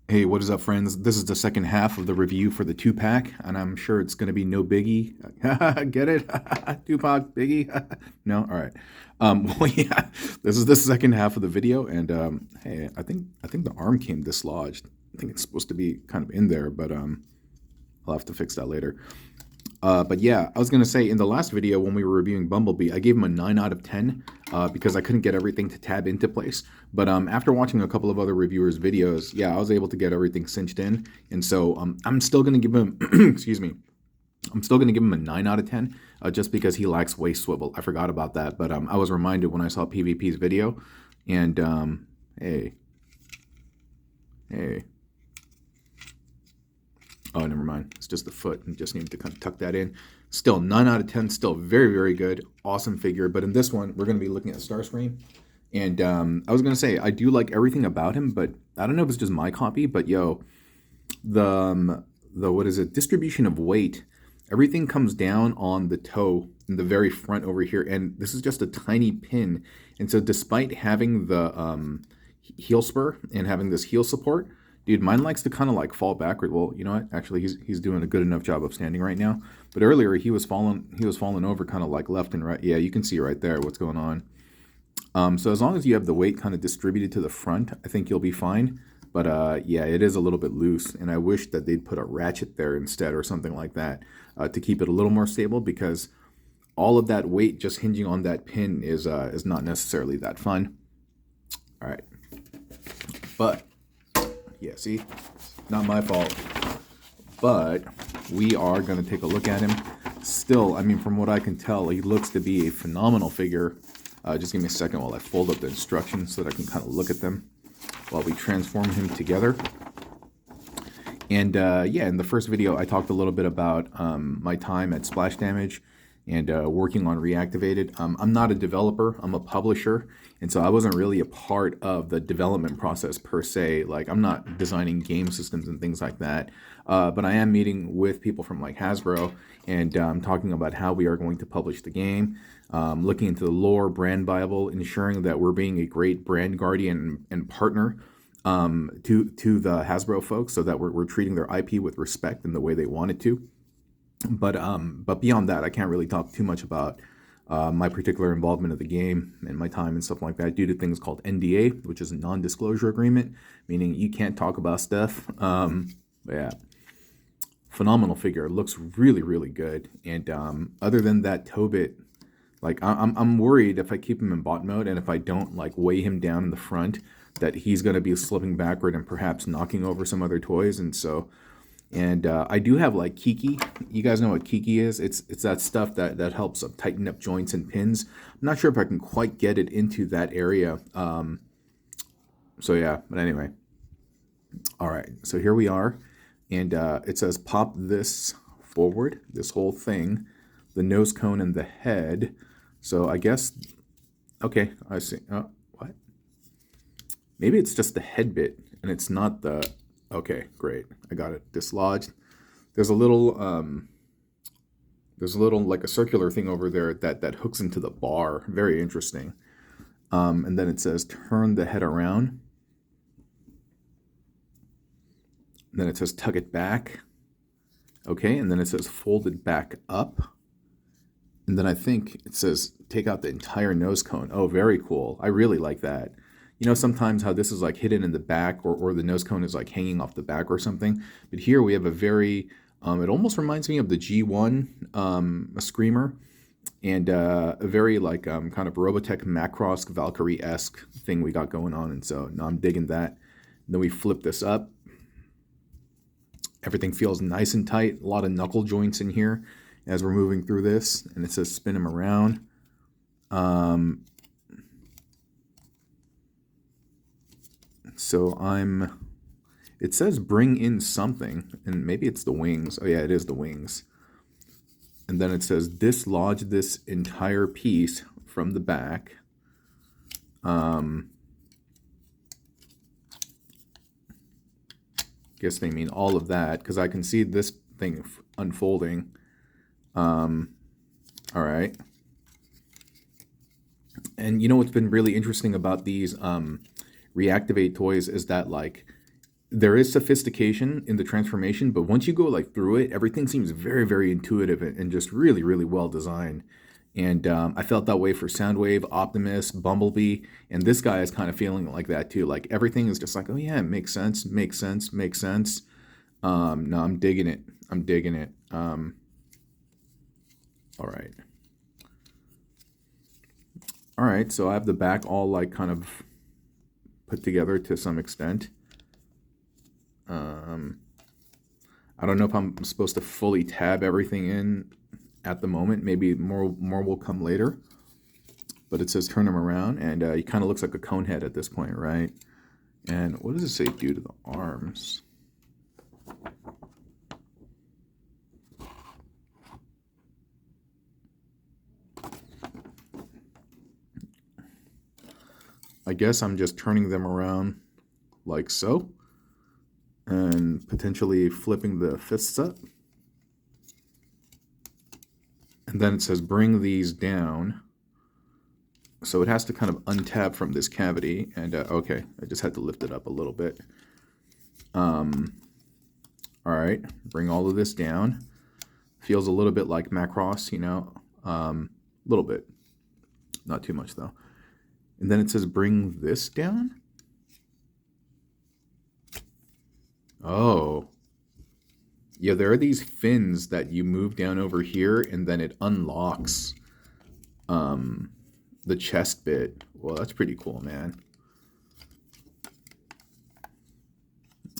Hey, what is up, friends? This is the second half of the review for the two-pack, and I'm sure it's going to be no biggie. Get it? Tupac, Biggie? No? All right. Well, yeah, this is the second half of the video, and hey, I think the arm came dislodged. I think it's supposed to be kind of in there, but I'll have to fix that later. But yeah, I was gonna say in the last video when we were reviewing Bumblebee, I gave him a 9 out of 10 because I couldn't get everything to tab into place. But after watching a couple of other reviewers' videos, yeah, I was able to get everything cinched in, and so I'm still gonna give him, excuse me, I'm still gonna give him a 9 out of 10 just because he lacks waist swivel. I forgot about that, but I was reminded when I saw PvP's video, and hey, hey. Oh, never mind. It's just the foot and just need to kind of tuck that in. Still 9 out of 10, still very, very good. Awesome figure. But in this one, we're going to be looking at Starscream. And I was going to say, I do like everything about him, but I don't know if it's just my copy, but yo, the what is it? Distribution of weight. Everything comes down on the toe in the very front over here. And this is just a tiny pin. And so despite having the heel spur and having this heel support, dude, mine likes to kind of like fall backward. Well, you know what? Actually, he's doing a good enough job of standing right now. But earlier he was falling over kind of like left and right. Yeah, you can see right there what's going on. So as long as you have the weight kind of distributed to the front, I think you'll be fine. But yeah, it is a little bit loose, and I wish that they'd put a ratchet there instead or something like that to keep it a little more stable, because all of that weight just hinging on that pin is not necessarily that fun. All right, but yeah, see, not my fault. But we are going to take a look at him. Still, I mean, from what I can tell, he looks to be a phenomenal figure. Just give me a second while I fold up the instructions so that I can kind of look at them while we transform him together. And yeah, in the first video, I talked a little bit about my time at Splash Damage and working on Reactivated. I'm not a developer, I'm a publisher, and so I wasn't really a part of the development process per se. Like, I'm not designing game systems and things like that, but I am meeting with people from like Hasbro and talking about how we are going to publish the game, looking into the lore, brand Bible, ensuring that we're being a great brand guardian and partner to the Hasbro folks, so that we're treating their IP with respect and the way they want it to. But beyond that, I can't really talk too much about my particular involvement of the game and my time and stuff like that, due to things called NDA, which is a non-disclosure agreement, meaning you can't talk about stuff. Yeah, phenomenal figure. Looks really, really good. And other than that toe bit, like I'm worried if I keep him in bot mode and if I don't like weigh him down in the front, that he's going to be slipping backward and perhaps knocking over some other toys. And so. And I do have like Kiki. You guys know what Kiki is? It's that stuff that helps tighten up joints and pins. I'm not sure if I can quite get it into that area. So yeah, but anyway. All right, so here we are. And it says pop this forward, this whole thing, the nose cone and the head. So I guess, okay, I see. Oh, what? Maybe it's just the head bit and it's not the... Okay, great. I got it dislodged. There's a little like a circular thing over there that hooks into the bar. Very interesting. And then it says turn the head around. And then it says tug it back. Okay, and then it says fold it back up. And then I think it says take out the entire nose cone. Oh, very cool. I really like that. You know, sometimes how this is like hidden in the back, or the nose cone is like hanging off the back or something. But here we have a very, it almost reminds me of the G1 a Screamer, and a very like kind of Robotech Macross Valkyrie-esque thing we got going on. And so now I'm digging that. And then we flip this up. Everything feels nice and tight. A lot of knuckle joints in here as we're moving through this. And it says spin him around. So it says bring in something, and maybe it's the wings. Oh yeah, it is the wings. And then it says dislodge this entire piece from the back. Guess they mean all of that, because I can see this thing unfolding. All right. And you know what's been really interesting about these Reactivate toys is that, like, there is sophistication in the transformation, but once you go like through it, everything seems very, very intuitive and just really, really well designed. And I felt that way for Soundwave, Optimus, Bumblebee, and this guy is kind of feeling like that too. Like everything is just like, oh yeah, it makes sense, makes sense, makes sense. No, I'm digging it. I'm digging it. All right. All right, so I have the back all like kind of put together to some extent. I don't know if I'm supposed to fully tab everything in at the moment. Maybe more will come later. But it says turn him around, and he kind of looks like a cone head at this point, right? And what does it say do to the arms? I guess I'm just turning them around like so, and potentially flipping the fists up. And then it says bring these down. So it has to kind of untab from this cavity. And okay, I just had to lift it up a little bit. All right, bring all of this down. Feels a little bit like Macross, you know, a little bit. Not too much though. And then it says bring this down. Oh. Yeah, there are these fins that you move down over here and then it unlocks the chest bit. Well, that's pretty cool, man.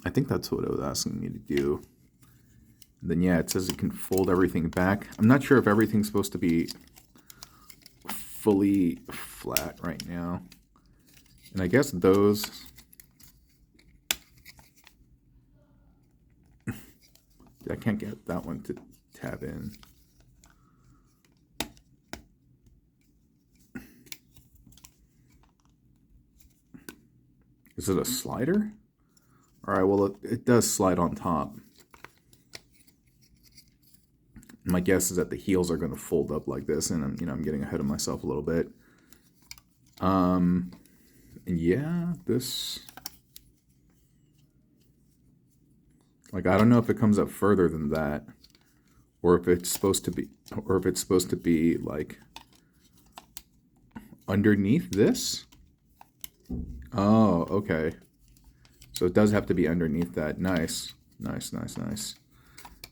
I think that's what it was asking me to do. And then yeah, it says it can fold everything back. I'm not sure if everything's supposed to be fully flat right now. And I guess those... I can't get that one to tab in. Is it a slider? All right, well, it does slide on top. My guess is that the heels are going to fold up like this, and I'm getting ahead of myself a little bit. And yeah, this... Like, I don't know if it comes up further than that, or if it's supposed to be, like, underneath this. Oh, okay. So it does have to be underneath that. Nice, nice, nice, nice.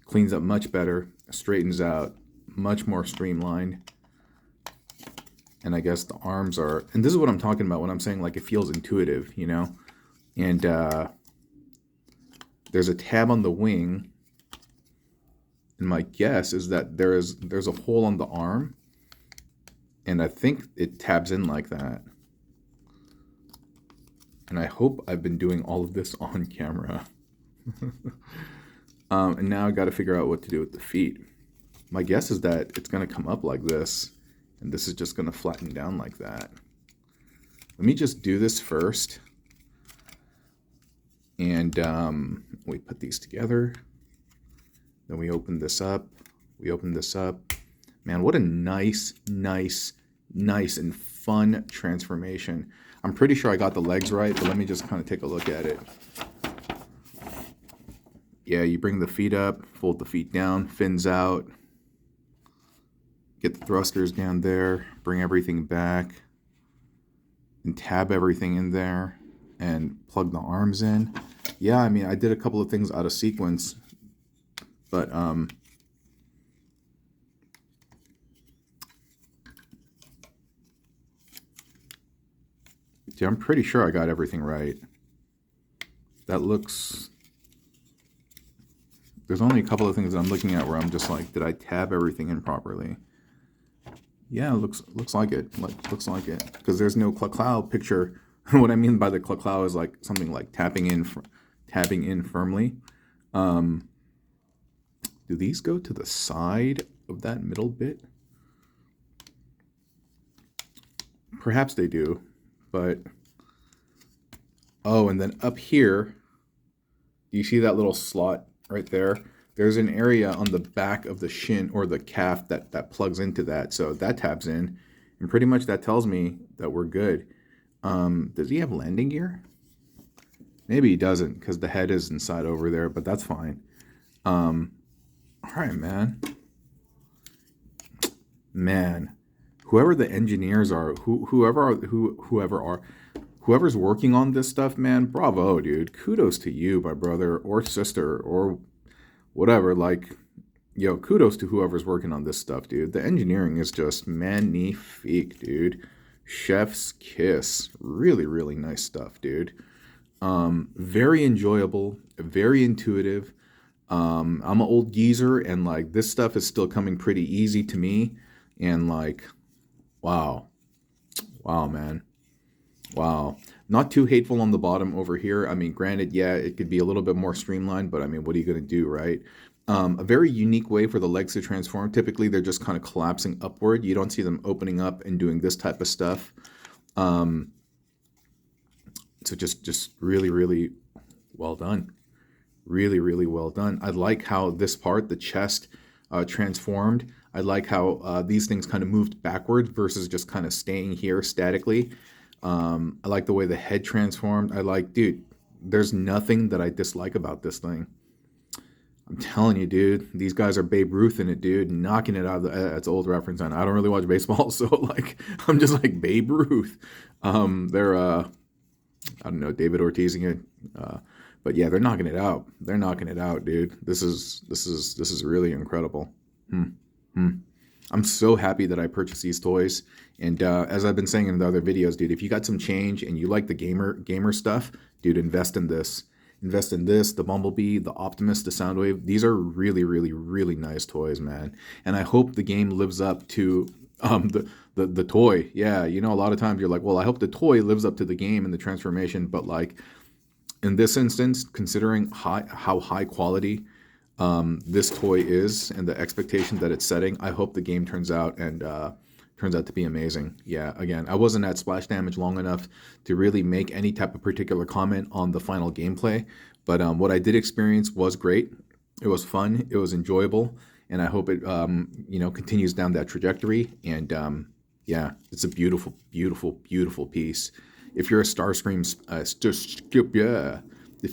Cleans up much better, straightens out, much more streamlined. And I guess the arms are, and this is what I'm talking about when I'm saying, like, it feels intuitive, you know? And, there's a tab on the wing, and my guess is that there's a hole on the arm, and I think it tabs in like that. And I hope I've been doing all of this on camera. And now I got to figure out what to do with the feet. My guess is that it's going to come up like this, and this is just going to flatten down like that. Let me just do this first. And we put these together. Then we open this up. We open this up. Man, what a nice, nice, nice and fun transformation. I'm pretty sure I got the legs right, but let me just kind of take a look at it. Yeah, you bring the feet up, fold the feet down, fins out. Get the thrusters down there, bring everything back, and tab everything in there. And plug the arms in. Yeah, I mean, I did a couple of things out of sequence, but yeah, I'm pretty sure I got everything right. That looks... There's only a couple of things that I'm looking at where I'm just like, did I tab everything in properly? Yeah, looks like it. Looks like it. Because there's no cloud picture. What I mean by the cloud is like something like tapping in firmly. Do these go to the side of that middle bit? Perhaps they do, but oh, and then up here, do you see that little slot right there? There's an area on the back of the shin or the calf that plugs into that, so that tabs in, and pretty much that tells me that we're good. Does he have landing gear? Maybe he doesn't because the head is inside over there, but that's fine. All right, man. Man, whoever the engineers are, whoever's working on this stuff, man, bravo, dude. Kudos to you, my brother or sister or whatever. Like, yo, kudos to whoever's working on this stuff, dude. The engineering is just magnifique, dude. Chef's kiss. Really, really nice stuff, dude. Very enjoyable, very intuitive. I'm an old geezer, and like this stuff is still coming pretty easy to me. And like, wow, wow, man, wow. Not too hateful on the bottom over here. I mean, granted, yeah, it could be a little bit more streamlined, but I mean, what are you gonna do, right? A very unique way for the legs to transform. Typically, they're just kind of collapsing upward. You don't see them opening up and doing this type of stuff. So just really, really well done. Really, really well done. I like how this part, the chest, transformed. I like how these things kind of moved backward versus just kind of staying here statically. I like the way the head transformed. I like, dude, there's nothing that I dislike about this thing. I'm telling you, dude, these guys are Babe Ruth in it, dude, knocking it out of the, that's an old reference. And I don't really watch baseball, so like, I'm just like Babe Ruth. They're, I don't know, David Ortiz again. But yeah, they're knocking it out. They're knocking it out, dude. This is really incredible. I'm so happy that I purchased these toys. And as I've been saying in the other videos, dude, if you got some change and you like the gamer stuff, dude, invest in this. Invest in this, the Bumblebee, the Optimus, the Soundwave. These are really, really, really nice toys, man. And I hope the game lives up to the toy. Yeah, you know, a lot of times you're like, well, I hope the toy lives up to the game and the transformation. But like in this instance, considering how high quality this toy is and the expectation that it's setting, I hope the game turns out to be amazing. Yeah, again, I wasn't at Splash Damage long enough to really make any type of particular comment on the final gameplay, but what I did experience was great. It was fun. It was enjoyable, and I hope it continues down that trajectory. And yeah, it's a beautiful, beautiful, beautiful piece. If you're a if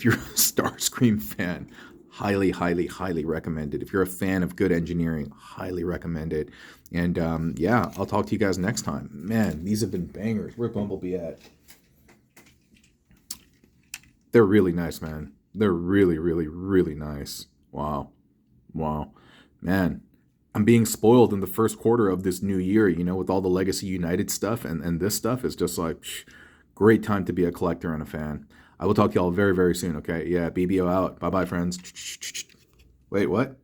you're a Starscream fan, highly, highly, highly recommend it. If you're a fan of good engineering, highly recommend it. And yeah, I'll talk to you guys next time. Man, these have been bangers. Where's Bumblebee at? They're really nice, man. They're really, really, really nice. Wow. Wow. Man, I'm being spoiled in the first quarter of this new year, you know, with all the Legacy United stuff. And this stuff is just like, great time to be a collector and a fan. I will talk to y'all very, very soon, okay? Yeah, BBO out. Bye-bye, friends. Wait, what?